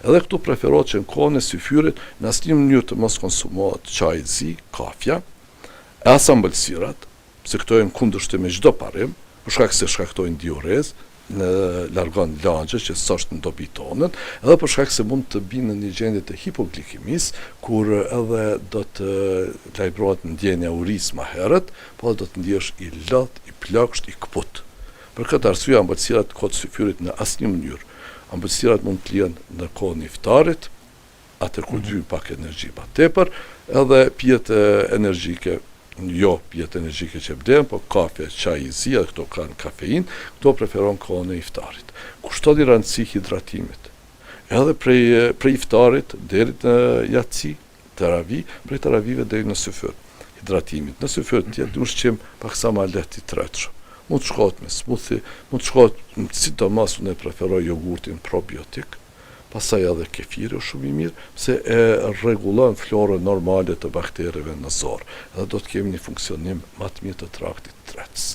Edhe këtu preferohet që në kohën e syfyrit në asnjë mënyrë të mos konsumohet çaji i zi, kafja, e as ambëlsirat, se këto janë kundërshtim me çdo parim, për shkak se shkaktojnë diurez, në largon lagje që s'është në dobi tonën, edhe për shkak se mund të binë në një gjendje të hipoglikimisë, kur edhe do të lajbrohet ndjenja urisë më herët, po do të ndihesh i lodh, i plagësht, i kaput. Për këtë arsye ambëlsirat kohë të syfyrit në asnjë mënyrë. Ambëlsirat mund të lihen në kohën e iftarit, atë kur dy pak energji pa tepër, edhe pijet energjike, jo pijet energjike që blen, po kafe, çaj i zi, këto kanë kafein, këto preferon kohën e iftarit. Kushtot i rëndësi hidratimit. Edhe prej iftarit deri në yatsi, teravi, prej teravive deri në syfyr. Hidratimit. Në syfyr të jetë ushqim paksa më lehtë i tretshëm. Mund të shkohet me smoothie, mund të shkohet, sidomos unë preferoj jogurtin probiotik, pastaj edhe kefiri shumë i mirë, se e rregullon florën normale të baktereve në zor. Edhe do të kemi një funksionim më të mirë të traktit tretës.